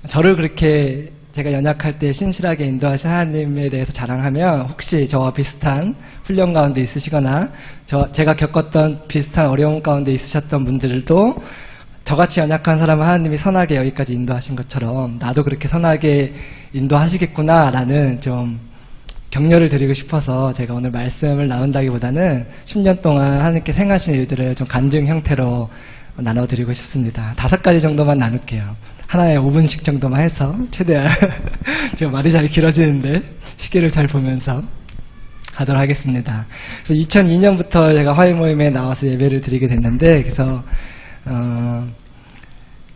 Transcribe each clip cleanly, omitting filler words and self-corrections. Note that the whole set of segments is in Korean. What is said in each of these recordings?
저를 그렇게 제가 연약할 때 신실하게 인도하신 하나님에 대해서 자랑하면 혹시 저와 비슷한 훈련 가운데 있으시거나 제가 겪었던 비슷한 어려움 가운데 있으셨던 분들도 저같이 연약한 사람을 하나님이 선하게 여기까지 인도하신 것처럼 나도 그렇게 선하게 인도하시겠구나라는 좀 격려를 드리고 싶어서 제가 오늘 말씀을 나눈다기보다는 10년 동안 하나님께 행하신 일들을 좀 간증 형태로 나눠드리고 싶습니다. 5가지 정도만 나눌게요. 하나에 5분씩 정도만 해서 최대한 제가 말이 잘 길어지는데 시계를 잘 보면서 하도록 하겠습니다. 그래서 2002년부터 제가 화해 모임에 나와서 예배를 드리게 됐는데 그래서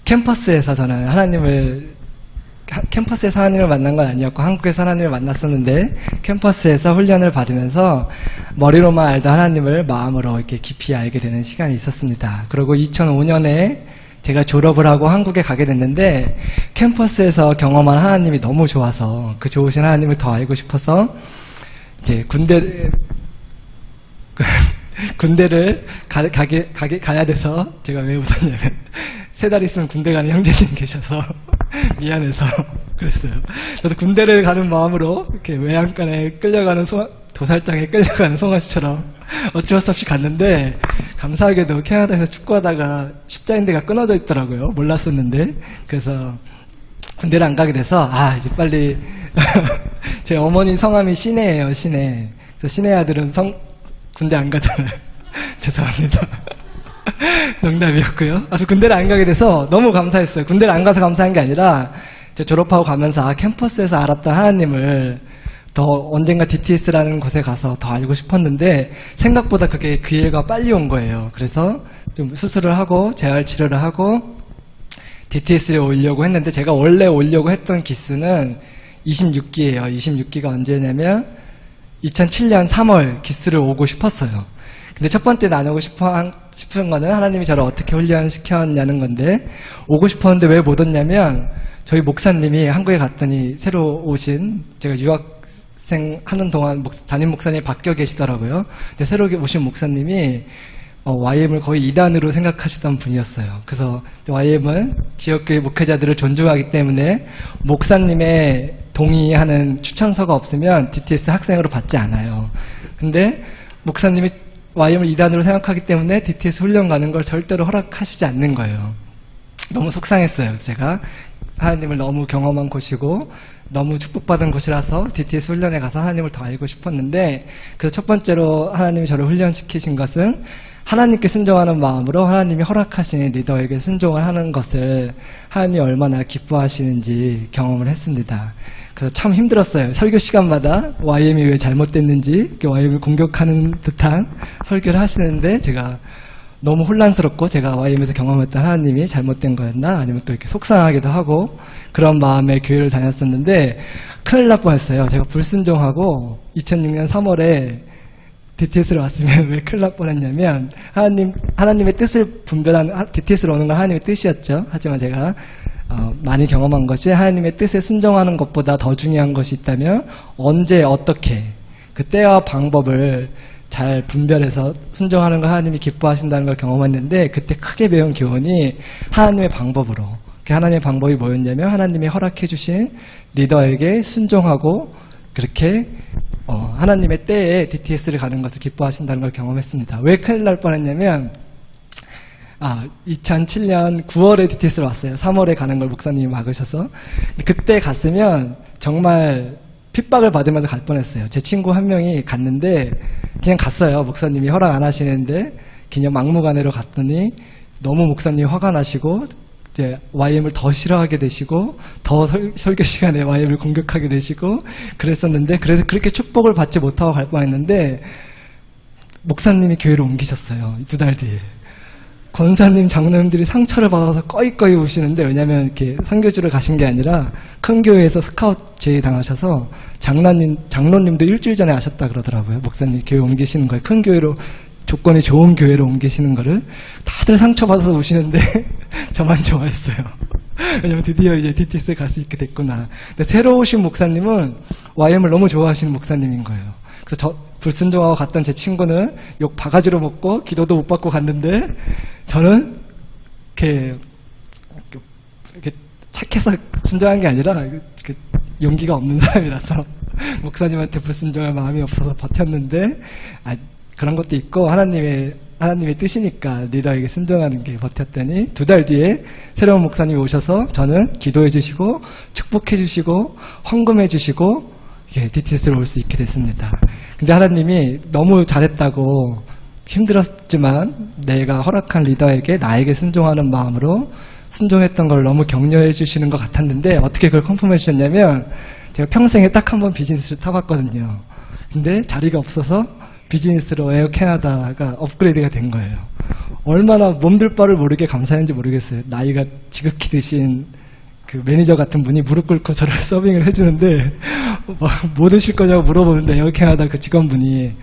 캠퍼스에서 저는 캠퍼스에서 하나님을 만난 건 아니었고 한국에서 하나님을 만났었는데 캠퍼스에서 훈련을 받으면서 머리로만 알던 하나님을 마음으로 이렇게 깊이 알게 되는 시간이 있었습니다. 그리고 2005년에 제가 졸업을 하고 한국에 가게 됐는데 캠퍼스에서 경험한 하나님이 너무 좋아서 그 좋으신 하나님을 더 알고 싶어서 이제 군대를 가야 돼서 제가 왜 웃었냐면 3달 있으면 군대 가는 형제님 계셔서 미안해서 그랬어요. 저도 군대를 가는 마음으로 이렇게 외양간에 끌려가는 도살장에 끌려가는 송아 씨처럼 어쩔 수 없이 갔는데 감사하게도 캐나다에서 축구하다가 십자인대가 끊어져 있더라고요. 몰랐었는데 그래서 군대를 안 가게 돼서 이제 빨리 제 어머니 성함이 신혜예요. 신혜. 그래서 신혜 아들은 군대 안 가잖아요. 죄송합니다. 농담이었고요. 그래서 군대를 안 가게 돼서 너무 감사했어요. 군대를 안 가서 감사한 게 아니라 졸업하고 가면서 캠퍼스에서 알았던 하나님을 더 언젠가 DTS라는 곳에 가서 더 알고 싶었는데 생각보다 그게 기회가 빨리 온 거예요. 그래서 좀 수술을 하고 재활 치료를 하고 DTS를 오려고 했는데 제가 원래 오려고 했던 기수는 26기예요. 26기가 언제냐면 2007년 3월 기수를 오고 싶었어요. 근데 첫 번째 나누고 싶은 거는 하나님이 저를 어떻게 훈련시켰냐는 건데 오고 싶었는데 왜 못 왔냐면 저희 목사님이 한국에 갔더니 새로 오신 제가 유학생 하는 동안 담임 목사님이 바뀌어 계시더라고요. 근데 새로 오신 목사님이 YM을 거의 2단으로 생각하시던 분이었어요. 그래서 YM은 지역교회 목회자들을 존중하기 때문에 목사님의 동의하는 추천서가 없으면 DTS 학생으로 받지 않아요. 근데 목사님이 YM을 2단으로 생각하기 때문에 DTS 훈련 가는 걸 절대로 허락하시지 않는 거예요. 너무 속상했어요. 제가 하나님을 너무 경험한 곳이고 너무 축복받은 곳이라서 DTS 훈련에 가서 하나님을 더 알고 싶었는데 그래서 첫 번째로 하나님이 저를 훈련시키신 것은 하나님께 순종하는 마음으로 하나님이 허락하신 리더에게 순종을 하는 것을 하나님이 얼마나 기뻐하시는지 경험을 했습니다. 그래서 참 힘들었어요. 설교 시간마다 YM이 왜 잘못됐는지 YM을 공격하는 듯한 설교를 하시는데 제가 너무 혼란스럽고 제가 YM에서 경험했던 하나님이 잘못된 거였나 아니면 또 이렇게 속상하기도 하고 그런 마음에 교회를 다녔었는데 큰일 날 뻔했어요. 제가 불순종하고 2006년 3월에 DTS를 왔으면 왜 큰일 날 뻔했냐면 하나님의 뜻을 분별하는 DTS로 오는 건 하나님의 뜻이었죠. 하지만 제가 많이 경험한 것이 하나님의 뜻에 순종하는 것보다 더 중요한 것이 있다면 언제 어떻게 그 때와 방법을 잘 분별해서 순종하는 걸 하나님이 기뻐하신다는 걸 경험했는데 그때 크게 배운 교훈이 하나님의 방법으로 그 하나님의 방법이 뭐였냐면 하나님이 허락해 주신 리더에게 순종하고 그렇게 하나님의 때에 DTS를 가는 것을 기뻐하신다는 걸 경험했습니다. 왜 큰일 날 뻔했냐면 2007년 9월에 DTS를 왔어요. 3월에 가는 걸 목사님이 막으셔서 그때 갔으면 정말 핍박을 받으면서 갈 뻔했어요. 제 친구 한 명이 갔는데 그냥 갔어요. 목사님이 허락 안 하시는데 그냥 막무가내로 갔더니 너무 목사님이 화가 나시고 이제 YM을 더 싫어하게 되시고 더 설교 시간에 YM을 공격하게 되시고 그랬었는데 그래서 그렇게 축복을 받지 못하고 갈 뻔했는데 목사님이 교회로 옮기셨어요. 2달 뒤에. 권사님, 장로님들이 상처를 받아서 꺼이꺼이 우시는데 왜냐면 이렇게 선교지를 가신 게 아니라 큰 교회에서 스카웃 제의당하셔서 장로님도 일주일 전에 아셨다 그러더라고요. 목사님 교회 옮기시는 거예요. 큰 교회로 조건이 좋은 교회로 옮기시는 거를 다들 상처받아서 우시는데 저만 좋아했어요. 왜냐면 드디어 이제 DTS에 갈 수 있게 됐구나. 근데 새로 오신 목사님은 YM을 너무 좋아하시는 목사님인 거예요. 그래서 불순종하고 갔던 제 친구는 욕 바가지로 먹고 기도도 못 받고 갔는데 저는 이렇게 착해서 순종한 게 아니라 그 용기가 없는 사람이라서 목사님한테 불순종할 마음이 없어서 버텼는데 그런 것도 있고 하나님의 뜻이니까 리더에게 순종하는 게 버텼더니 2달 뒤에 새로운 목사님이 오셔서 저는 기도해 주시고 축복해 주시고 헌금해 주시고 DTS로 올 수 있게 됐습니다. 근데 하나님이 너무 잘했다고 힘들었지만 내가 허락한 리더에게 나에게 순종하는 마음으로 순종했던 걸 너무 격려해 주시는 것 같았는데 어떻게 그걸 컨펌해 주셨냐면 제가 평생에 딱 한 번 비즈니스를 타봤거든요. 근데 자리가 없어서 비즈니스로 에어 캐나다가 업그레이드가 된 거예요. 얼마나 몸둘 바를 모르게 감사했는지 모르겠어요. 나이가 지극히 드신 그 매니저 같은 분이 무릎 꿇고 저를 서빙을 해주는데 뭐 드실 거냐고 물어보는데 에어 캐나다 그 직원분이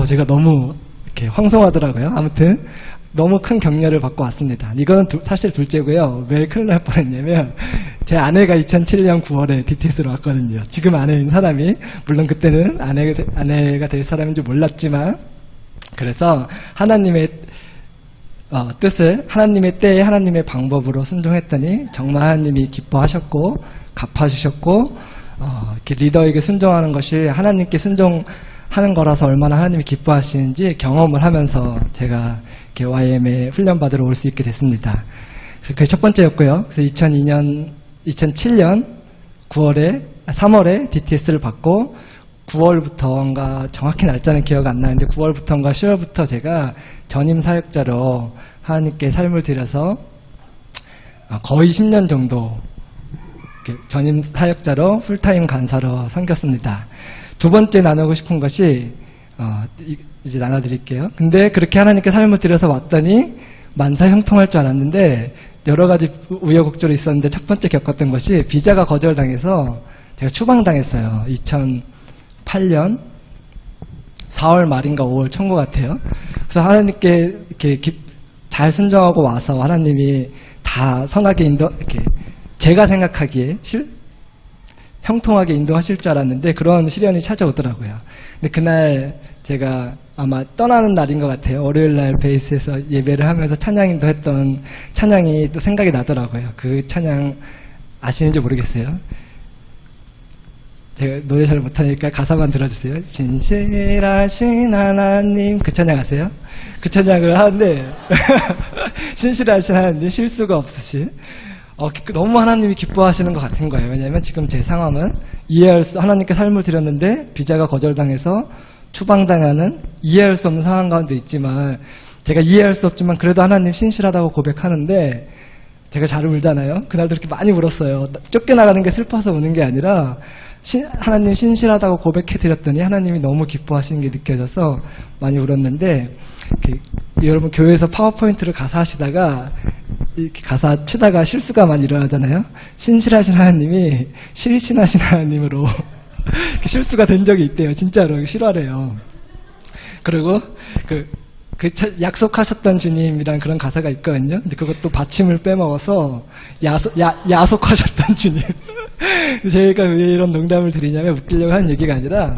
제가 너무 이렇게 황송하더라고요. 아무튼 너무 큰 격려를 받고 왔습니다. 이거는 사실 둘째고요. 왜 큰일 날 뻔했냐면 제 아내가 2007년 9월에 DTS로 왔거든요. 지금 아내인 사람이 물론 그때는 아내가 될 사람인지 몰랐지만 그래서 하나님의 뜻을 하나님의 때에 하나님의 방법으로 순종했더니 정말 하나님이 기뻐하셨고 갚아주셨고 이렇게 리더에게 순종하는 것이 하나님께 순종하는 거라서 얼마나 하나님이 기뻐하시는지 경험을 하면서 제가 이렇게 YM에 훈련받으러 올 수 있게 됐습니다. 그래서 그게 첫 번째였고요. 그래서 2007년 3월에 DTS를 받고 9월부터인가 정확히 날짜는 기억 안 나는데 9월부터인가 10월부터 제가 전임 사역자로 하나님께 삶을 드려서 거의 10년 정도 전임 사역자로 풀타임 간사로 섬겼습니다. 두 번째 나누고 싶은 것이 이제 나눠드릴게요. 근데 그렇게 하나님께 삶을 드려서 왔더니 만사 형통할 줄 알았는데 여러 가지 우여곡절이 있었는데 첫 번째 겪었던 것이 비자가 거절당해서 제가 추방당했어요. 2008년 4월 말인가 5월 초인 것 같아요. 그래서 하나님께 이렇게 잘 순종하고 와서 하나님이 다 선하게 이렇게 제가 생각하기에 형통하게 인도하실 줄 알았는데 그런 시련이 찾아오더라고요. 근데 그날 제가 아마 떠나는 날인 것 같아요. 월요일날 베이스에서 예배를 하면서 찬양인도 했던 찬양이 또 생각이 나더라고요. 그 찬양 아시는지 모르겠어요. 제가 노래 잘 못하니까 가사만 들어주세요. 진실하신 하나님, 그 찬양 아세요? 그 찬양을 하는데 신실하신 하나님, 실수가 없으신 너무 하나님이 기뻐하시는 것 같은 거예요. 왜냐하면 지금 제 상황은 하나님께 삶을 드렸는데 비자가 거절당해서 추방당하는 이해할 수 없는 상황 가운데 있지만 제가 이해할 수 없지만 그래도 하나님 신실하다고 고백하는데 제가 잘 울잖아요. 그날도 이렇게 많이 울었어요. 쫓겨나가는 게 슬퍼서 우는 게 아니라 하나님 신실하다고 고백해드렸더니 하나님이 너무 기뻐하시는 게 느껴져서 많이 울었는데 여러분 교회에서 파워포인트를 가사하시다가 이렇게 가사 치다가 실수가 많이 일어나잖아요. 신실하신 하나님이 실신하신 하나님으로 실수가 된 적이 있대요. 진짜로 실화래요. 그리고 약속하셨던 주님이란 그런 가사가 있거든요. 근데 그것도 받침을 빼먹어서 야속하셨던 주님. 제가 왜 이런 농담을 드리냐면 웃기려고 하는 얘기가 아니라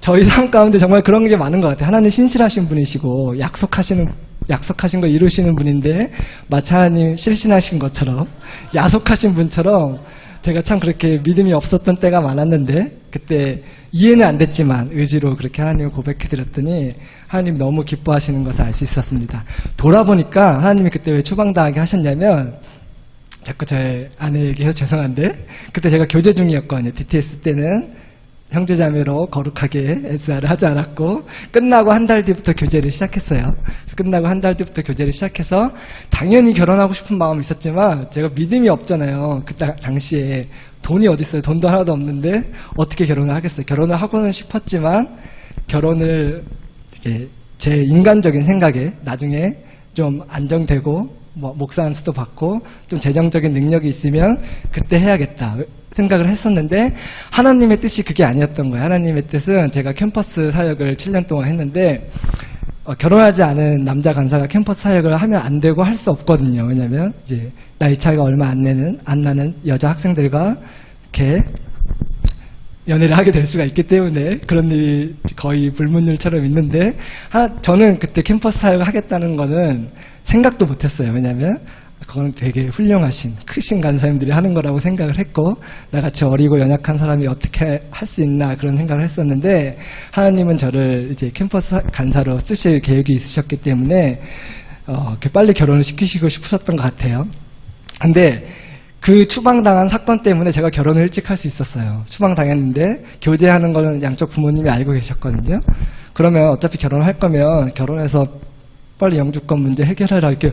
저희 삶 가운데 정말 그런 게 많은 것 같아요. 하나님 신실하신 분이시고 약속하신 거 이루시는 분인데 마치 하나님 실신하신 것처럼 야속하신 분처럼 제가 참 그렇게 믿음이 없었던 때가 많았는데 그때 이해는 안 됐지만 의지로 그렇게 하나님을 고백해드렸더니 하나님 너무 기뻐하시는 것을 알 수 있었습니다. 돌아보니까 하나님이 그때 왜 추방당하게 하셨냐면 자꾸 저의 아내에게 해서 죄송한데 그때 제가 교제 중이었거든요. DTS 때는 형제자매로 거룩하게 SR을 하지 않았고 끝나고 한 달 뒤부터 교제를 시작했어요. 그래서 끝나고 한 달 뒤부터 교제를 시작해서 당연히 결혼하고 싶은 마음이 있었지만 제가 믿음이 없잖아요. 그 당시에 돈이 어디 있어요. 돈도 하나도 없는데 어떻게 결혼을 하겠어요. 결혼을 하고는 싶었지만 결혼을 이제 제 인간적인 생각에 나중에 좀 안정되고 목사 안수도 받고 좀 재정적인 능력이 있으면 그때 해야겠다 생각을 했었는데 하나님의 뜻이 그게 아니었던 거예요. 하나님의 뜻은 제가 캠퍼스 사역을 7년 동안 했는데 결혼하지 않은 남자 간사가 캠퍼스 사역을 하면 안 되고 할 수 없거든요. 왜냐하면 이제 나이 차이가 얼마 안 나는 여자 학생들과 이렇게 연애를 하게 될 수가 있기 때문에 그런 일이 거의 불문율처럼 있는데 저는 그때 캠퍼스 사역을 하겠다는 거는 생각도 못했어요. 왜냐하면 그건 되게 훌륭하신, 크신 간사님들이 하는 거라고 생각을 했고, 나같이 어리고 연약한 사람이 어떻게 할 수 있나 그런 생각을 했었는데, 하나님은 저를 이제 캠퍼스 간사로 쓰실 계획이 있으셨기 때문에, 빨리 결혼을 시키시고 싶으셨던 것 같아요. 근데, 그 추방당한 사건 때문에 제가 결혼을 일찍 할 수 있었어요. 추방당했는데, 교제하는 거는 양쪽 부모님이 알고 계셨거든요. 그러면 어차피 결혼을 할 거면, 결혼해서 빨리 영주권 문제 해결하라 이렇게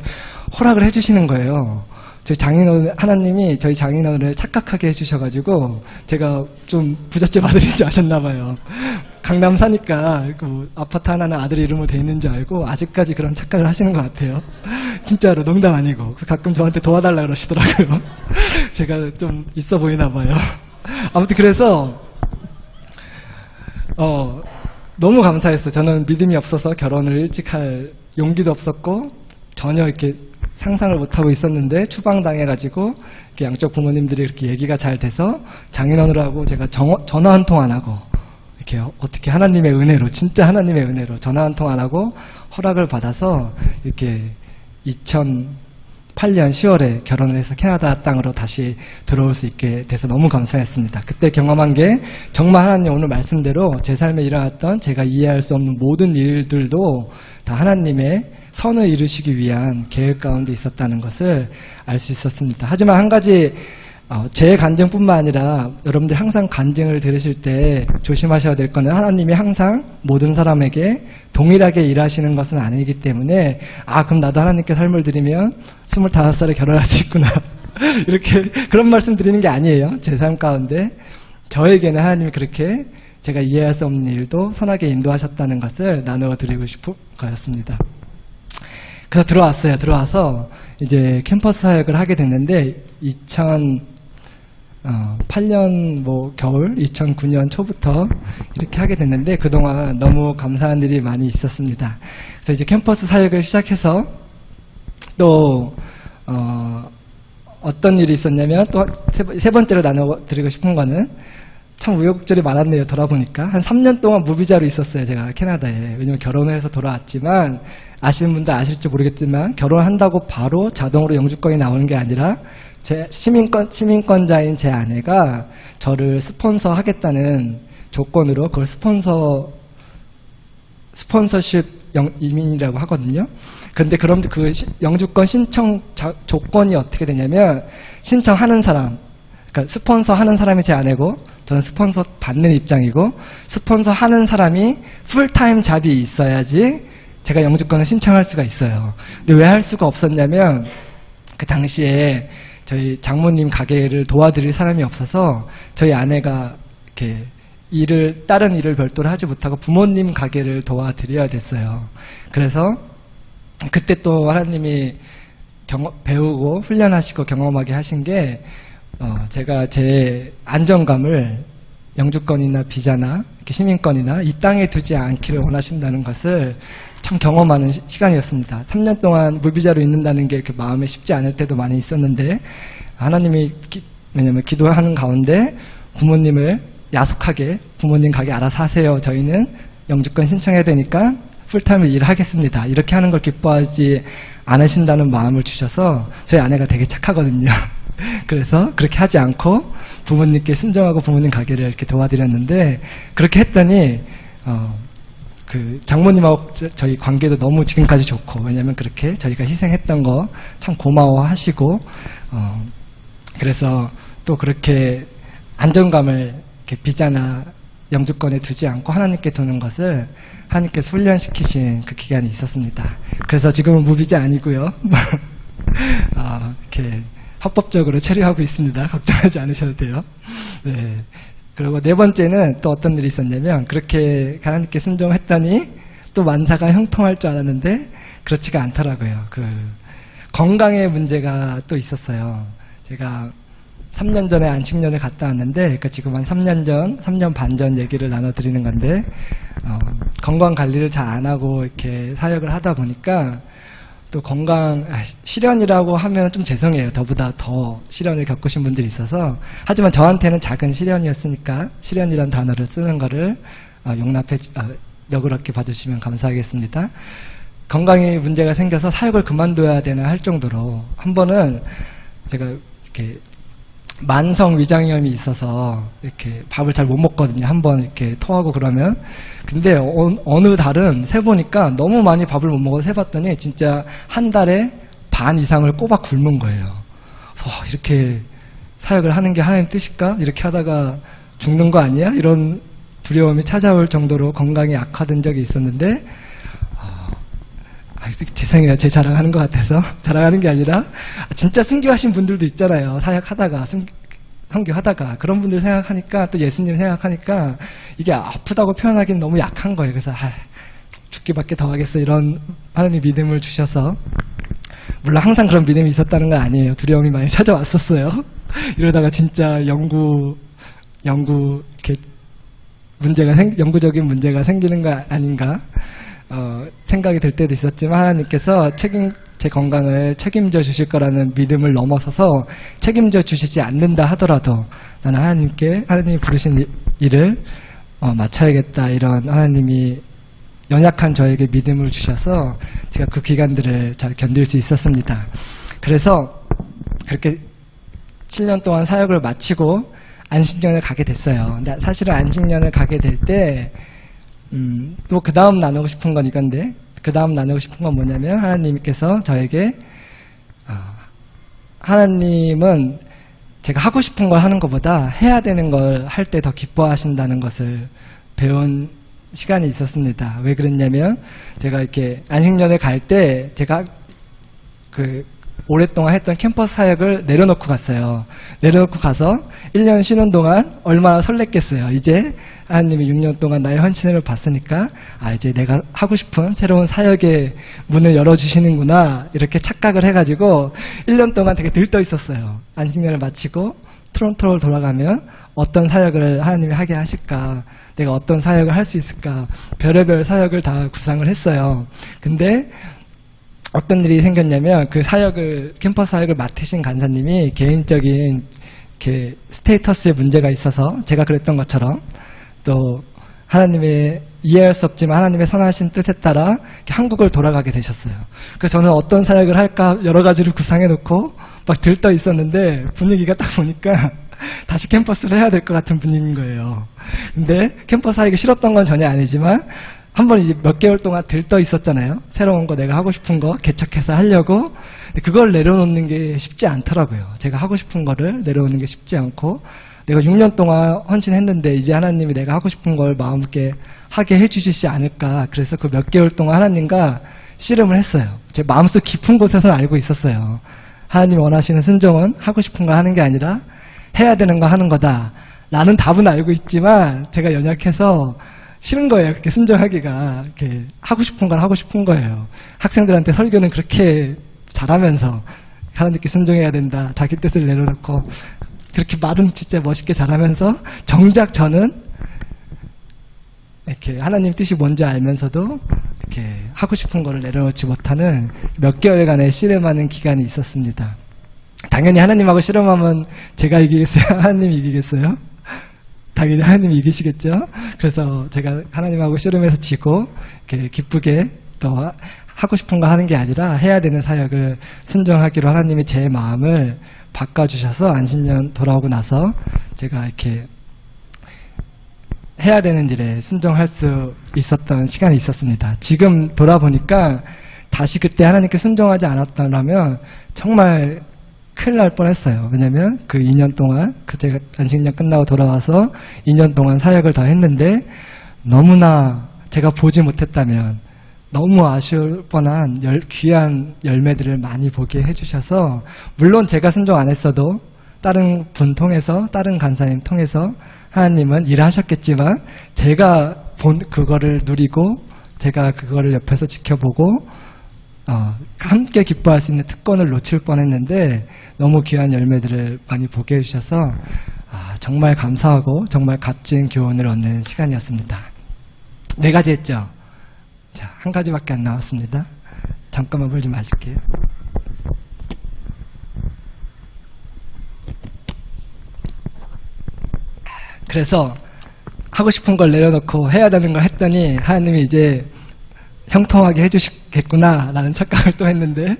허락을 해주시는 거예요. 저희 장인어른, 하나님이 저희 장인어른을 착각하게 해주셔가지고 제가 좀 부잣집 아들인 줄 아셨나봐요. 강남 사니까 그 아파트 하나는 아들 이름으로 돼 있는 줄 알고 아직까지 그런 착각을 하시는 것 같아요. 진짜로 농담 아니고 가끔 저한테 도와달라 그러시더라고요. 제가 좀 있어 보이나 봐요. 아무튼 그래서 너무 감사했어요. 저는 믿음이 없어서 결혼을 일찍 할 용기도 없었고 전혀 이렇게 상상을 못하고 있었는데 추방당해가지고 이렇게 양쪽 부모님들이 이렇게 얘기가 잘 돼서 장인어른하고 제가 전화 한 통 안 하고 이렇게 어떻게 하나님의 은혜로, 진짜 하나님의 은혜로 전화 한 통 안 하고 허락을 받아서 이렇게 2008년 10월에 결혼을 해서 캐나다 땅으로 다시 들어올 수 있게 돼서 너무 감사했습니다. 그때 경험한 게 정말 하나님 오늘 말씀대로 제 삶에 일어났던 제가 이해할 수 없는 모든 일들도 다 하나님의 선을 이루시기 위한 계획 가운데 있었다는 것을 알 수 있었습니다. 하지만 한 가지 제 간증뿐만 아니라 여러분들 항상 간증을 들으실 때 조심하셔야 될 거는 하나님이 항상 모든 사람에게 동일하게 일하시는 것은 아니기 때문에 그럼 나도 하나님께 삶을 드리면 25살에 결혼할 수 있구나 이렇게 그런 말씀 드리는 게 아니에요. 제 삶 가운데 저에게는 하나님이 그렇게 제가 이해할 수 없는 일도 선하게 인도하셨다는 것을 나누어 드리고 싶은 거였습니다. 그래서 들어와서 이제 캠퍼스 사역을 하게 됐는데 2008년 겨울, 2009년 초부터 이렇게 하게 됐는데 그동안 너무 감사한 일이 많이 있었습니다. 그래서 이제 캠퍼스 사역을 시작해서 또 어떤 일이 있었냐면 또 세 번째로 나눠드리고 싶은 거는 참 우여곡절이 많았네요. 돌아보니까 한 3년 동안 무비자로 있었어요. 제가 캐나다에. 왜냐면 결혼을 해서 돌아왔지만 아시는 분도 아실지 모르겠지만 결혼한다고 바로 자동으로 영주권이 나오는 게 아니라 제 시민권자인 제 아내가 저를 스폰서 하겠다는 조건으로 그걸 스폰서십 이민이라고 하거든요. 근데 그럼 그 영주권 신청 조건이 어떻게 되냐면 신청하는 사람, 그러니까 스폰서 하는 사람이 제 아내고 저는 스폰서 받는 입장이고 스폰서 하는 사람이 풀타임 잡이 있어야지 제가 영주권을 신청할 수가 있어요. 근데 왜 할 수가 없었냐면 그 당시에 저희 장모님 가게를 도와드릴 사람이 없어서 저희 아내가 이렇게 다른 일을 별도로 하지 못하고 부모님 가게를 도와드려야 됐어요. 그래서 그때 또 하나님이 배우고 훈련하시고 경험하게 하신 게 제가 제 안정감을 영주권이나 비자나 시민권이나 이 땅에 두지 않기를 원하신다는 것을 참 경험하는 시간이었습니다. 3년 동안 무비자로 있는다는 게 이렇게 마음에 쉽지 않을 때도 많이 있었는데 하나님이 왜냐면 기도하는 가운데 부모님을 야속하게 부모님 가게 알아서 하세요. 저희는 영주권 신청해야 되니까 풀타임을 일하겠습니다. 이렇게 하는 걸 기뻐하지 않으신다는 마음을 주셔서 저희 아내가 되게 착하거든요. 그래서 그렇게 하지 않고 부모님께 순종하고 부모님 가게를 이렇게 도와드렸는데 그렇게 했더니 그 장모님하고 저희 관계도 너무 지금까지 좋고 왜냐면 그렇게 저희가 희생했던 거 참 고마워하시고 그래서 또 그렇게 안정감을 이렇게 비자나 영주권에 두지 않고 하나님께 두는 것을 하나님께서 훈련시키신 그 기간이 있었습니다. 그래서 지금은 무비자 아니고요. 이렇게 합법적으로 체류하고 있습니다. 걱정하지 않으셔도 돼요. 네. 그리고 네 번째는 또 어떤 일이 있었냐면 그렇게 하나님께 순종했더니 또 만사가 형통할 줄 알았는데 그렇지가 않더라고요. 그 건강의 문제가 또 있었어요. 제가 3년 전에 안식년을 갔다 왔는데 그러니까 지금 한 3년 반 전 얘기를 나눠드리는 건데 건강 관리를 잘 안 하고 이렇게 사역을 하다 보니까 또 시련이라고 하면 좀 죄송해요. 저보다 더 시련을 겪으신 분들이 있어서 하지만 저한테는 작은 시련이었으니까 시련이란 단어를 쓰는 거를 너그럽게 봐주시면 감사하겠습니다. 건강에 문제가 생겨서 사역을 그만둬야 되나 할 정도로 한 번은 제가 이렇게 만성 위장염이 있어서 이렇게 밥을 잘 못 먹거든요. 한 번 이렇게 토하고 그러면. 근데 어느 달은 세보니까 너무 많이 밥을 못 먹어서 세봤더니 진짜 한 달에 반 이상을 꼬박 굶은 거예요. 그래서 이렇게 사역을 하는 게 하나님 뜻일까? 이렇게 하다가 죽는 거 아니야? 이런 두려움이 찾아올 정도로 건강이 악화된 적이 있었는데 죄송해요. 제 자랑하는 것 같아서 자랑하는 게 아니라 진짜 순교하신 분들도 있잖아요. 사역하다가 선교하다가 그런 분들 생각하니까 또 예수님 생각하니까 이게 아프다고 표현하기는 너무 약한 거예요. 그래서 죽기밖에 더 하겠어 이런 하나님 믿음을 주셔서 물론 항상 그런 믿음이 있었다는 건 아니에요. 두려움이 많이 찾아왔었어요. 이러다가 진짜 이렇게 영구적인 문제가 생기는 거 아닌가 생각이 들 때도 있었지만 하나님께서 제 건강을 책임져 주실 거라는 믿음을 넘어서서 책임져 주시지 않는다 하더라도 나는 하나님이 부르신 일을 마쳐야겠다 이런 하나님이 연약한 저에게 믿음을 주셔서 제가 그 기간들을 잘 견딜 수 있었습니다. 그래서 그렇게 7년 동안 사역을 마치고 안식년을 가게 됐어요. 근데 사실은 안식년을 가게 될 때 또 그 다음 나누고 싶은 건 이건데 그 다음 나누고 싶은 건 뭐냐면 하나님께서 저에게 하나님은 제가 하고 싶은 걸 하는 것보다 해야 되는 걸 할 때 더 기뻐하신다는 것을 배운 시간이 있었습니다. 왜 그랬냐면 제가 이렇게 안식년을 갈 때 제가 오랫동안 했던 캠퍼스 사역을 내려놓고 갔어요. 내려놓고 가서 1년 쉬는 동안 얼마나 설렜겠어요. 이제 하나님이 6년 동안 나의 헌신을 봤으니까 이제 내가 하고 싶은 새로운 사역의 문을 열어주시는구나 이렇게 착각을 해가지고 1년 동안 되게 들떠 있었어요. 안식년을 마치고 토론토로 돌아가면 어떤 사역을 하나님이 하게 하실까, 내가 어떤 사역을 할 수 있을까, 별의별 사역을 다 구상을 했어요. 근데 어떤 일이 생겼냐면 캠퍼스 사역을 맡으신 간사님이 개인적인 스테이터스에 문제가 있어서 제가 그랬던 것처럼 또 하나님의 이해할 수 없지만 하나님의 선하신 뜻에 따라 한국을 돌아가게 되셨어요. 그래서 저는 어떤 사역을 할까 여러 가지를 구상해놓고 막 들떠 있었는데 분위기가 딱 보니까 다시 캠퍼스를 해야 될 것 같은 분위기인 거예요. 근데 캠퍼스 하기 싫었던 건 전혀 아니지만 한번 이제 몇 개월 동안 들떠 있었잖아요. 새로운 거 내가 하고 싶은 거 개척해서 하려고. 근데 그걸 내려놓는 게 쉽지 않더라고요. 제가 하고 싶은 거를 내려놓는 게 쉽지 않고 내가 6년 동안 헌신했는데 이제 하나님이 내가 하고 싶은 걸 마음께 하게 해주시지 않을까. 그래서 그 몇 개월 동안 하나님과 씨름을 했어요. 제 마음속 깊은 곳에서는 알고 있었어요. 하나님이 원하시는 순종은 하고 싶은 거 하는 게 아니라 해야 되는 거 하는 거다 라는 답은 알고 있지만 제가 연약해서 싫은 거예요. 그렇게 순종하기가. 이렇게 하고 싶은 건 하고 싶은 거예요. 학생들한테 설교는 그렇게 잘하면서 하나님께 순종해야 된다. 자기 뜻을 내려놓고 그렇게 말은 진짜 멋있게 잘하면서 정작 저는 이렇게 하나님 뜻이 뭔지 알면서도 이렇게 하고 싶은 거를 내려놓지 못하는 몇 개월간의 씨름하는 기간이 있었습니다. 당연히 하나님하고 씨름하면 제가 이기겠어요? 하나님이 이기겠어요? 당연히 하나님이 이기시겠죠. 그래서 제가 하나님하고 씨름해서 지고 이렇게 기쁘게 또 하고 싶은 거 하는 게 아니라 해야 되는 사역을 순종하기로 하나님이 제 마음을 바꿔주셔서 안식년 돌아오고 나서 제가 이렇게 해야 되는 일에 순종할 수 있었던 시간이 있었습니다. 지금 돌아보니까 다시 그때 하나님께 순종하지 않았더라면 정말 큰일 날 뻔했어요. 왜냐면 그 2년 동안 제가 안식년 끝나고 돌아와서 2년 동안 사역을 더 했는데 너무나 제가 보지 못했다면 너무 아쉬울 뻔한 귀한 열매들을 많이 보게 해주셔서 물론 제가 순종 안 했어도 다른 분 통해서 다른 간사님 통해서 하나님은 일하셨겠지만 제가 그거를 누리고 제가 그거를 옆에서 지켜보고 함께 기뻐할 수 있는 특권을 놓칠 뻔했는데 너무 귀한 열매들을 많이 보게 해주셔서 정말 감사하고 정말 값진 교훈을 얻는 시간이었습니다. 4가지 했죠? 자, 1가지밖에 안 나왔습니다. 잠깐만 물 좀 마실게요. 그래서 하고 싶은 걸 내려놓고 해야 되는 걸 했더니 하나님이 이제 형통하게 해주실 있겠구나라는 착각을 또 했는데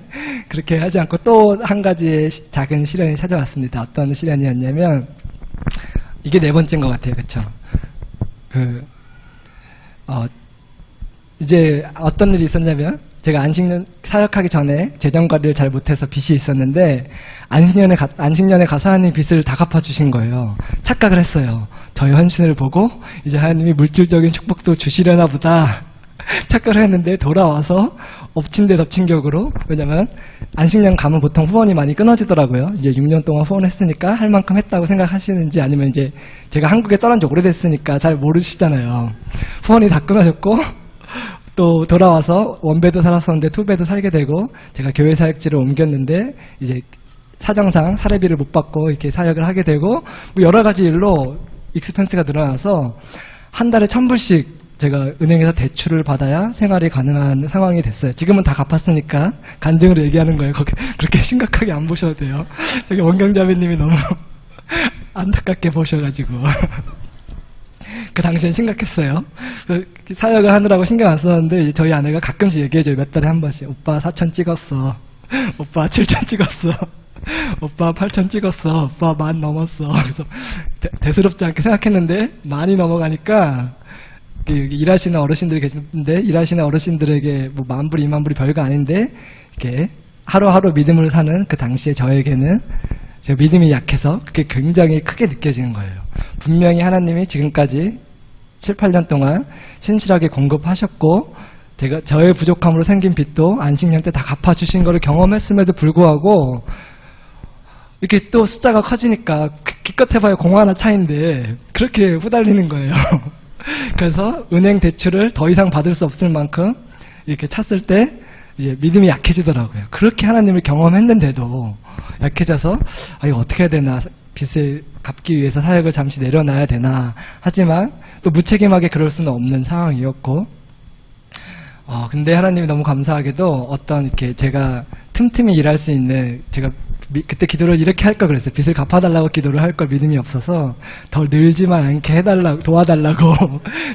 그렇게 하지 않고 또 한 가지의 작은 시련이 찾아왔습니다. 어떤 시련이었냐면 이게 네 번째인 것 같아요. 그쵸? 이제 어떤 일이 있었냐면 제가 안식년 사역하기 전에 재정 관리를 잘 못해서 빚이 있었는데 안식년에 가서 하나님 빚을 다 갚아주신 거예요. 착각을 했어요. 저의 헌신을 보고 이제 하나님이 물질적인 축복도 주시려나 보다 착각을 했는데 돌아와서 엎친 데 덮친 격으로, 왜냐면 안식년 가면 보통 후원이 많이 끊어지더라고요. 이제 6년 동안 후원했으니까 할 만큼 했다고 생각하시는지, 아니면 이제 제가 한국에 떠난 지 오래됐으니까 잘 모르시잖아요. 후원이 다 끊어졌고 또 돌아와서 원배도 살았었는데 투배도 살게 되고, 제가 교회 사역지를 옮겼는데 이제 사정상 사례비를 못 받고 이렇게 사역을 하게 되고, 뭐 여러 가지 일로 익스펜스가 늘어나서 한 달에 1,000불씩 제가 은행에서 대출을 받아야 생활이 가능한 상황이 됐어요. 지금은 다 갚았으니까 간증으로 얘기하는 거예요. 그렇게 심각하게 안 보셔도 돼요. 저기 원경자매님이 너무 안타깝게 보셔가지고 그 당시엔 심각했어요. 사역을 하느라고 신경 안 썼는데 이제 저희 아내가 가끔씩 얘기해줘요. 몇 달에 한 번씩. 오빠 4,000 찍었어. 오빠 7,000 찍었어. 오빠 8,000 찍었어. 오빠 10,000 넘었어. 그래서 대수롭지 않게 생각했는데 많이 넘어가니까, 여기 일하시는 어르신들이 계시는데 일하시는 어르신들에게 뭐 10,000불, 20,000불이 별거 아닌데 이렇게 하루하루 믿음을 사는 그 당시에 저에게는 제가 믿음이 약해서 그게 굉장히 크게 느껴지는 거예요. 분명히 하나님이 지금까지 7, 8년 동안 신실하게 공급하셨고, 제가 저의 부족함으로 생긴 빚도 안식년 때 다 갚아주신 거를 경험했음에도 불구하고 이렇게 또 숫자가 커지니까 기껏 해봐야 공 하나 차인데 그렇게 후달리는 거예요. 그래서 은행 대출을 더 이상 받을 수 없을 만큼 이렇게 찼을 때 이제 믿음이 약해지더라고요. 그렇게 하나님을 경험했는데도 약해져서 이거 어떻게 해야 되나, 빚을 갚기 위해서 사역을 잠시 내려놔야 되나, 하지만 또 무책임하게 그럴 수는 없는 상황이었고, 근데 하나님이 너무 감사하게도 어떤 이렇게 제가 틈틈이 일할 수 있는, 제가 그때 기도를 이렇게 할 걸 그랬어요. 빚을 갚아달라고 기도를 할 걸 믿음이 없어서 더 늘지만 않게 도와달라고.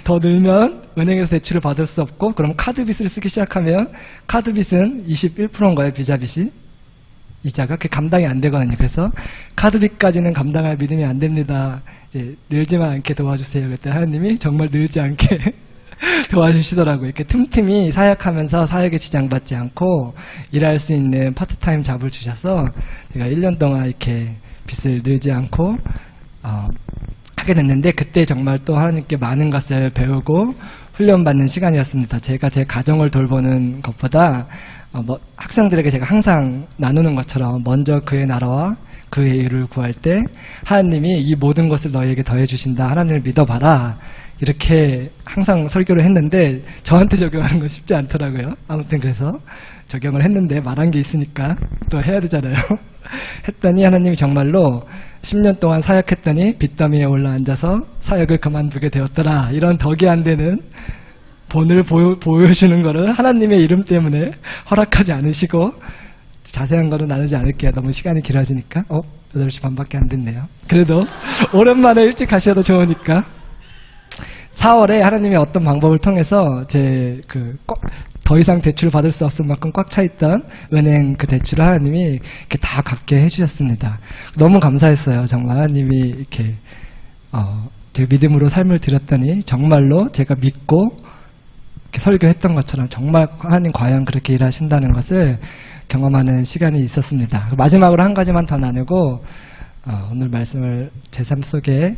더 늘면 은행에서 대출을 받을 수 없고, 그럼 카드 빚을 쓰기 시작하면 카드 빚은 21%인 거예요. 비자 빚이. 이자가 그게 감당이 안 되거든요. 그래서 카드 빚까지는 감당할 믿음이 안 됩니다. 이제 늘지만 않게 도와주세요. 그때 하나님이 정말 늘지 않게 도와주시더라고요. 이렇게 틈틈이 사역하면서 사역에 지장받지 않고 일할 수 있는 파트타임 잡을 주셔서 제가 1년 동안 이렇게 빚을 늘지 않고 하게 됐는데, 그때 정말 또 하나님께 많은 것을 배우고 훈련받는 시간이었습니다. 제가 제 가정을 돌보는 것보다 학생들에게 제가 항상 나누는 것처럼 먼저 그의 나라와 그의 의를 구할 때 하나님이 이 모든 것을 너희에게 더해주신다. 하나님을 믿어봐라. 이렇게 항상 설교를 했는데 저한테 적용하는 건 쉽지 않더라고요. 아무튼 그래서 적용을 했는데 말한 게 있으니까 또 해야 되잖아요. 했더니 하나님이 정말로 10년 동안 사역했더니 빚더미에 올라앉아서 사역을 그만두게 되었더라. 이런 덕이 안 되는 본을 보여주는 거를 하나님의 이름 때문에 허락하지 않으시고, 자세한 거는 나누지 않을게요. 너무 시간이 길어지니까. 8시 반밖에 안 됐네요. 그래도 오랜만에 일찍 가셔도 좋으니까. 4월에 하나님이 어떤 방법을 통해서 더 이상 대출 받을 수 없을 만큼 꽉 차 있던 은행 그 대출을 하나님이 이렇게 다 갚게 해주셨습니다. 너무 감사했어요. 정말 하나님이 이렇게 제가 믿음으로 삶을 드렸더니 정말로 제가 믿고 이렇게 설교했던 것처럼 정말 하나님 과연 그렇게 일하신다는 것을 경험하는 시간이 있었습니다. 마지막으로 한 가지만 더 나누고 오늘 말씀을 제 삶 속에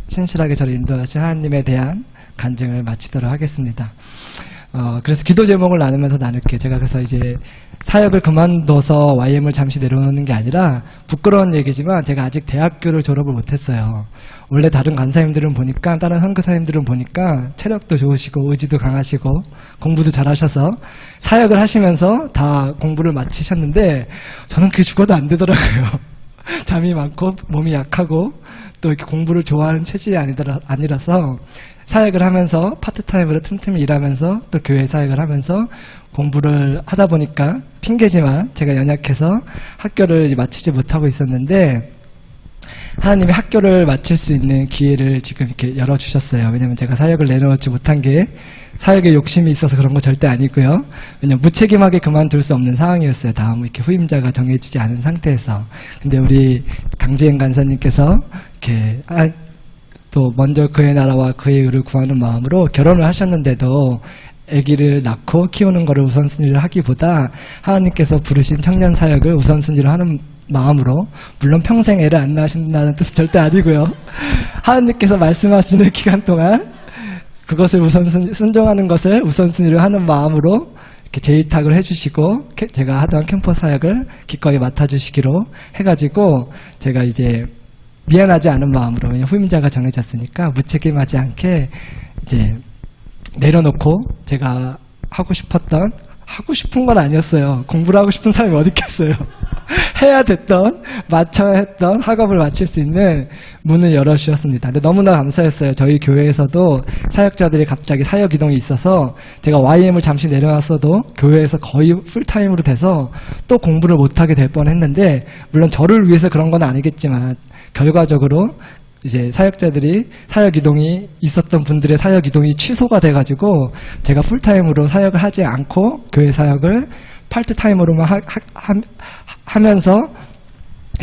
신실하게 저를 인도하신 하나님에 대한 간증을 마치도록 하겠습니다. 그래서 기도 제목을 나누면서 나눌게요. 제가 그래서 이제 사역을 그만둬서 YM을 잠시 내려오는 게 아니라, 부끄러운 얘기지만 제가 아직 대학교를 졸업을 못했어요. 원래 다른 간사님들은 보니까, 다른 선교사님들은 보니까 체력도 좋으시고 의지도 강하시고 공부도 잘하셔서 사역을 하시면서 다 공부를 마치셨는데, 저는 그게 죽어도 안 되더라고요. 잠이 많고 몸이 약하고 또 이렇게 공부를 좋아하는 체질이 아니라서 사역을 하면서 파트타임으로 틈틈이 일하면서 또 교회 사역을 하면서 공부를 하다 보니까, 핑계지만 제가 연약해서 학교를 마치지 못하고 있었는데, 하나님이 학교를 마칠 수 있는 기회를 지금 이렇게 열어주셨어요. 왜냐면 제가 사역을 내려놓지 못한 게 사역에 욕심이 있어서 그런 거 절대 아니고요. 왜냐면 무책임하게 그만둘 수 없는 상황이었어요. 다음 이렇게 후임자가 정해지지 않은 상태에서. 근데 우리 강지행 간사님께서 이렇게 또 먼저 그의 나라와 그의 의를 구하는 마음으로 결혼을 하셨는데도 아기를 낳고 키우는 것을 우선순위를 하기보다 하나님께서 부르신 청년 사역을 우선순위로 하는 마음으로, 물론 평생 애를 안 낳으신다는 뜻은 절대 아니고요. 하나님께서 말씀하시는 기간 동안 그것을 순종하는 것을 우선순위로 하는 마음으로 이렇게 재위탁을 해주시고 제가 하던 캠퍼스 사역을 기꺼이 맡아주시기로 해가지고 제가 이제 미안하지 않은 마음으로, 왜냐면 후임자가 정해졌으니까 무책임하지 않게 이제 내려놓고 제가 하고 싶은 건 아니었어요. 공부를 하고 싶은 사람이 어디 있겠어요. 해야 됐던, 마쳐야 했던 학업을 마칠 수 있는 문을 열어주셨습니다. 근데 너무나 감사했어요. 저희 교회에서도 사역자들이 갑자기 사역 이동이 있어서 제가 YM을 잠시 내려놨어도 교회에서 거의 풀타임으로 돼서 또 공부를 못하게 될 뻔했는데, 물론 저를 위해서 그런 건 아니겠지만 결과적으로 이제 사역자들이 사역 이동이 있었던 분들의 사역 이동이 취소가 돼가지고 제가 풀타임으로 사역을 하지 않고 교회 사역을 파트타임으로만 하면서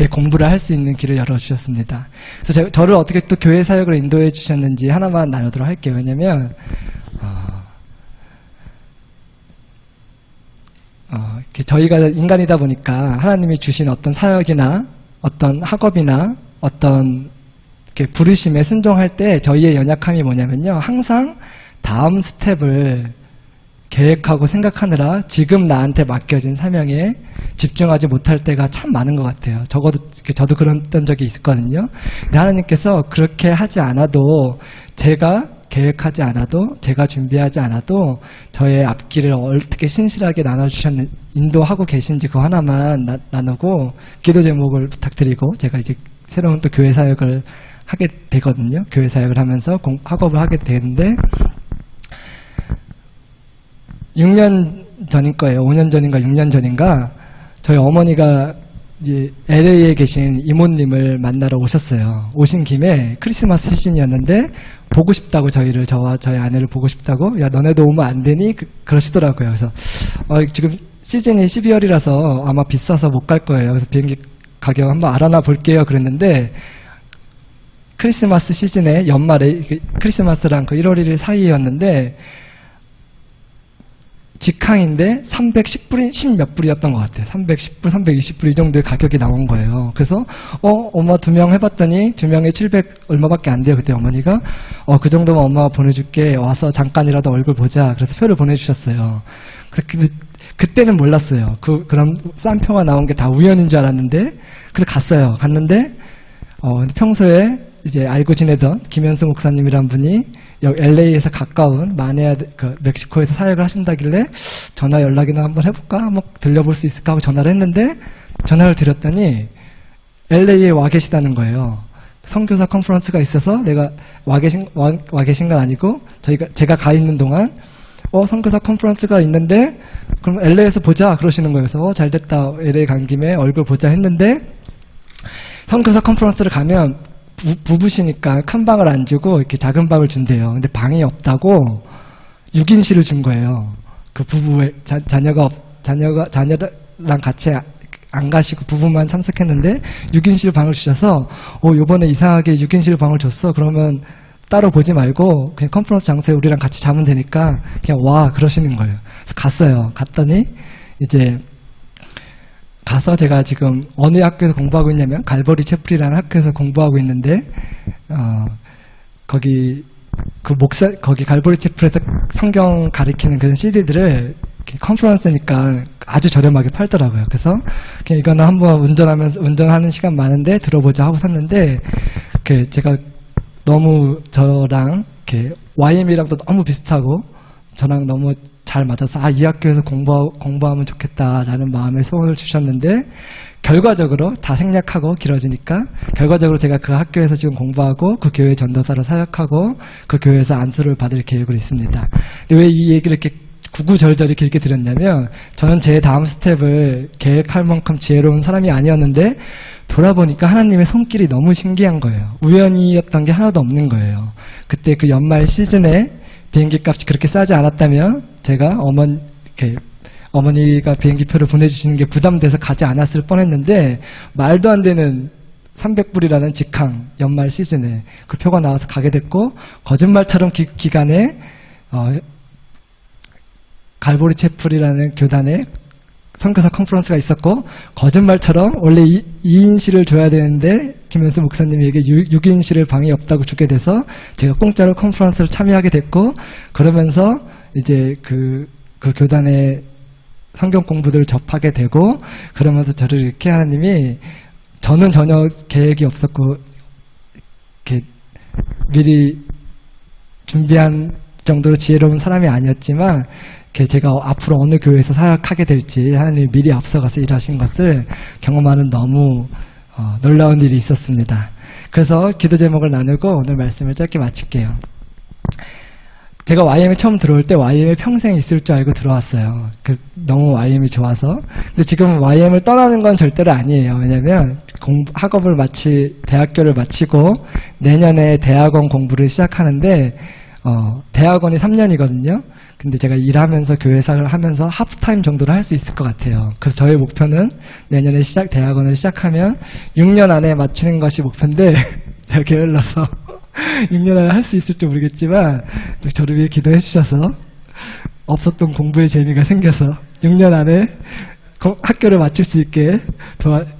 공부를 할 수 있는 길을 열어주셨습니다. 그래서 저를 어떻게 또 교회 사역을 인도해 주셨는지 하나만 나누도록 할게요. 왜냐면 저희가 인간이다 보니까 하나님이 주신 어떤 사역이나 어떤 학업이나 어떤 이렇게 부르심에 순종할 때 저희의 연약함이 뭐냐면요, 항상 다음 스텝을 계획하고 생각하느라 지금 나한테 맡겨진 사명에 집중하지 못할 때가 참 많은 것 같아요. 적어도 저도 그랬던 적이 있었거든요. 근데 하나님께서 그렇게 하지 않아도, 제가 계획하지 않아도, 제가 준비하지 않아도 저의 앞길을 어떻게 신실하게 나눠주셨는, 인도하고 계신지 그거 하나만 나누고 기도 제목을 부탁드리고 제가 이제 새로운 또 교회 사역을 하게 되거든요. 교회 사역을 하면서 학업을 하게 되는데 6년 전인 거예요. 5년 전인가 6년 전인가 저희 어머니가 이제 LA에 계신 이모님을 만나러 오셨어요. 오신 김에 크리스마스 시즌이었는데 보고 싶다고, 저와 저희 아내를 보고 싶다고, 야 너네도 오면 안 되니? 그러시더라고요. 그래서 지금 시즌이 12월이라서 아마 비싸서 못 갈 거예요. 그래서 비행기 가격 한번 알아나 볼게요. 그랬는데 크리스마스 시즌에 연말에 크리스마스랑 그 1월 1일 사이였는데 직항인데 310불이 10몇 불이었던 것 같아요. 310불, 320불 이 정도의 가격이 나온 거예요. 그래서 엄마 2명 해봤더니 2명에 700 얼마밖에 안 돼요. 그때 어머니가 그 정도면 엄마가 보내줄게, 와서 잠깐이라도 얼굴 보자. 그래서 표를 보내주셨어요. 그때는 몰랐어요. 그런 싼 표가 나온 게 다 우연인 줄 알았는데, 그래서 갔어요. 갔는데 평소에 이제 알고 지내던 김현수 목사님이란 분이 LA에서 가까운 마네아, 멕시코에서 사역을 하신다길래 전화 연락이나 한번 해볼까? 한번 들려볼 수 있을까? 하고 전화를 했는데, 전화를 드렸더니 LA에 와 계시다는 거예요. 선교사 컨퍼런스가 있어서 내가 와 계신 건 아니고 제가 가 있는 동안 선교사 컨퍼런스가 있는데 그럼 LA에서 보자 그러시는 거예요. 그래서 잘 됐다, LA 간 김에 얼굴 보자 했는데, 선교사 컨퍼런스를 가면 부부시니까 큰 방을 안 주고 이렇게 작은 방을 준대요. 근데 방이 없다고 6인실을 준 거예요. 그 부부의 자녀랑 같이 안 가시고 부부만 참석했는데 6인실 방을 주셔서 요번에 이상하게 6인실 방을 줬어. 그러면 따로 보지 말고 그냥 컨퍼런스 장소에 우리랑 같이 자면 되니까 그냥 와 그러시는 거예요. 그래서 갔어요. 갔더니 이제 가서 제가 지금 어느 학교에서 공부하고 있냐면 갈버리 채플이라는 학교에서 공부하고 있는데 거기 갈버리 채플에서 성경 가리키는 그런 CD들을 컨퍼런스니까 아주 저렴하게 팔더라고요. 그래서 그냥 이거는 한번 운전하는 시간 많은데 들어보자 하고 샀는데 제가 너무 저랑 YM이랑도 너무 비슷하고 저랑 너무 잘 맞아서 이 학교에서 공부하면 좋겠다라는 마음의 소원을 주셨는데, 결과적으로 다 생략하고 길어지니까 결과적으로 제가 그 학교에서 지금 공부하고 그 교회 전도사로 사역하고 그 교회에서 안수를 받을 계획으로 있습니다. 근데 왜 이 얘기를 이렇게 구구절절히 길게 들었냐면 저는 제 다음 스텝을 계획할 만큼 지혜로운 사람이 아니었는데 돌아보니까 하나님의 손길이 너무 신기한 거예요. 우연이었던 게 하나도 없는 거예요. 그때 그 연말 시즌에 비행기 값이 그렇게 싸지 않았다면 제가 어머니가 비행기표를 보내주시는 게 부담돼서 가지 않았을 뻔했는데 말도 안 되는 300불이라는 직항 연말 시즌에 그 표가 나와서 가게 됐고 거짓말처럼 기간에 갈보리 채플이라는 교단에 선교사 컨퍼런스가 있었고 거짓말처럼 원래 2인실을 줘야 되는데 김현수 목사님에게 6인실을 방이 없다고 주게 돼서 제가 공짜로 컨퍼런스를 참여하게 됐고 그러면서 이제 그 교단의 성경 공부들을 접하게 되고 그러면서 저를 이렇게 하나님이 저는 전혀 계획이 없었고 이렇게 미리 준비한 정도로 지혜로운 사람이 아니었지만 제가 앞으로 어느 교회에서 사역하게 될지 하나님이 미리 앞서가서 일하신 것을 경험하는 너무 놀라운 일이 있었습니다. 그래서 기도 제목을 나누고 오늘 말씀을 짧게 마칠게요. 제가 YM에 처음 들어올 때 YM에 평생 있을 줄 알고 들어왔어요. 너무 YM이 좋아서. 근데 지금 YM을 떠나는 건 절대로 아니에요. 왜냐면 대학교를 마치고 내년에 대학원 공부를 시작하는데 대학원이 3년이거든요. 근데 제가 일하면서 교회생활을 하면서 하프타임 정도를 할 수 있을 것 같아요. 그래서 저의 목표는 내년에 대학원을 시작하면 6년 안에 마치는 것이 목표인데 제가 게을러서 6년 안에 할 수 있을지 모르겠지만 저를 위해 기도해 주셔서 없었던 공부의 재미가 생겨서 6년 안에 학교를 마칠 수 있게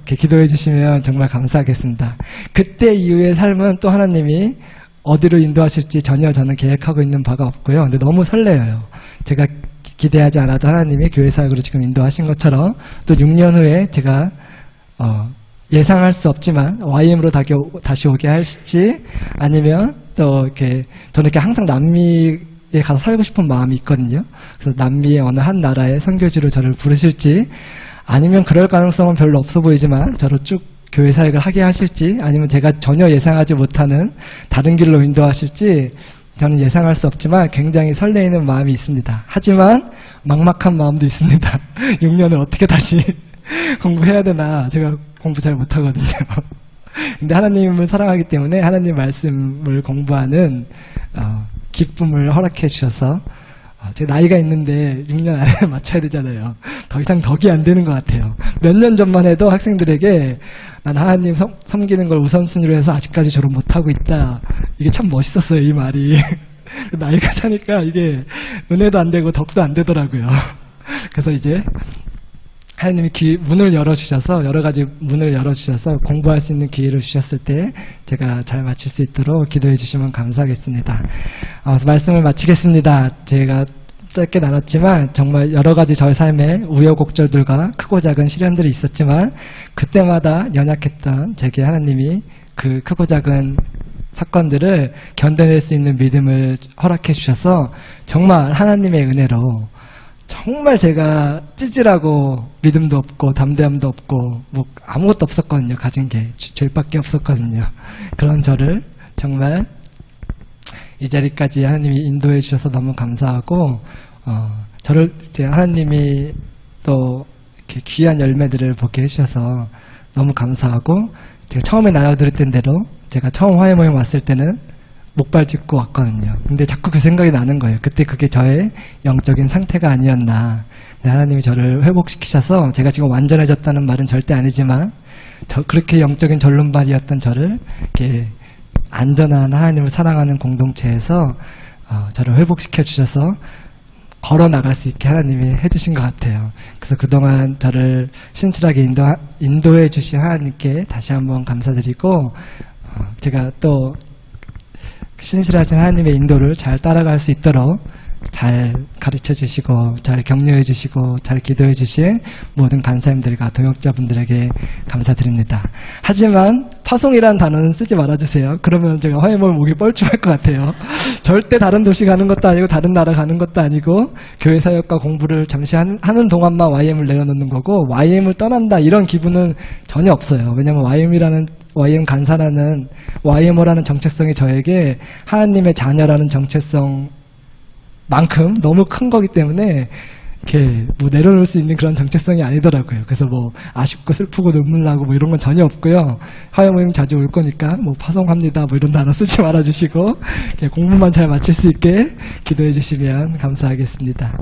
기도해 주시면 정말 감사하겠습니다. 그때 이후의 삶은 또 하나님이 어디로 인도하실지 전혀 저는 계획하고 있는 바가 없고요. 근데 너무 설레어요. 제가 기대하지 않아도 하나님이 교회 사역으로 지금 인도하신 것처럼 또 6년 후에 제가 예상할 수 없지만 YM으로 다시 오게 하실지 아니면 또 이렇게 저는 이렇게 항상 남미에 가서 살고 싶은 마음이 있거든요. 그래서 남미의 어느 한 나라의 선교지로 저를 부르실지 아니면 그럴 가능성은 별로 없어 보이지만 저로 쭉 교회 사역을 하게 하실지 아니면 제가 전혀 예상하지 못하는 다른 길로 인도하실지 저는 예상할 수 없지만 굉장히 설레이는 마음이 있습니다. 하지만 막막한 마음도 있습니다. 6년을 어떻게 다시 공부해야 되나 제가 공부 잘 못하거든요. 근데 하나님을 사랑하기 때문에 하나님 말씀을 공부하는 기쁨을 허락해 주셔서 제 나이가 있는데 6년 안에 맞춰야 되잖아요. 더 이상 덕이 안 되는 것 같아요. 몇 년 전만 해도 학생들에게 난 하나님 섬기는 걸 우선순위로 해서 아직까지 졸업 못하고 있다. 이게 참 멋있었어요, 이 말이. 나이가 차니까 이게 은혜도 안 되고 덕도 안 되더라고요. 그래서 이제 하나님이 문을 열어주셔서 여러 가지 문을 열어주셔서 공부할 수 있는 기회를 주셨을 때 제가 잘 마칠 수 있도록 기도해 주시면 감사하겠습니다. 그래서 말씀을 마치겠습니다. 제가 짧게 나눴지만 정말 여러 가지 저의 삶에 우여곡절들과 크고 작은 시련들이 있었지만 그때마다 연약했던 제게 하나님이 그 크고 작은 사건들을 견뎌낼 수 있는 믿음을 허락해 주셔서 정말 하나님의 은혜로 정말 제가 찌질하고 믿음도 없고 담대함도 없고 뭐 아무것도 없었거든요. 가진 게 죄밖에 없었거든요. 그런 저를 정말 이 자리까지 하나님이 인도해 주셔서 너무 감사하고 저를 하나님이 또 이렇게 귀한 열매들을 보게 해주셔서 너무 감사하고 제가 처음에 나눠드렸던 대로 제가 처음 화해 모임 왔을 때는 목발 짚고 왔거든요. 근데 자꾸 그 생각이 나는 거예요. 그때 그게 저의 영적인 상태가 아니었나. 하나님이 저를 회복시키셔서 제가 지금 완전해졌다는 말은 절대 아니지만 그렇게 영적인 절름발이었던 저를 이렇게 안전한 하나님을 사랑하는 공동체에서 저를 회복시켜 주셔서 걸어 나갈 수 있게 하나님이 해주신 것 같아요. 그래서 그동안 저를 신실하게 인도해 주신 하나님께 다시 한번 감사드리고 제가 또 신실하신 하나님의 인도를 잘 따라갈 수 있도록 잘 가르쳐 주시고 잘 격려해 주시고 잘 기도해 주신 모든 간사님들과 동역자분들에게 감사드립니다. 하지만 파송이라는 단어는 쓰지 말아주세요. 그러면 제가 화해모임 오기 뻘쭘할 것 같아요. 절대 다른 도시 가는 것도 아니고 다른 나라 가는 것도 아니고 교회 사역과 공부를 잠시 하는 동안만 YM을 내려놓는 거고 YM을 떠난다 이런 기분은 전혀 없어요. 왜냐하면 YM 간사라는 YMO라는 정체성이 저에게 하나님의 자녀라는 정체성을 만큼 너무 큰 거기 때문에 이렇게 뭐 내려놓을 수 있는 그런 정체성이 아니더라고요. 그래서 뭐 아쉽고 슬프고 눈물 나고 뭐 이런 건 전혀 없고요. 화요 모임 자주 올 거니까 뭐 파송합니다 뭐 이런 단어 쓰지 말아주시고 그냥 공부만 잘 마칠 수 있게 기도해 주시면 감사하겠습니다.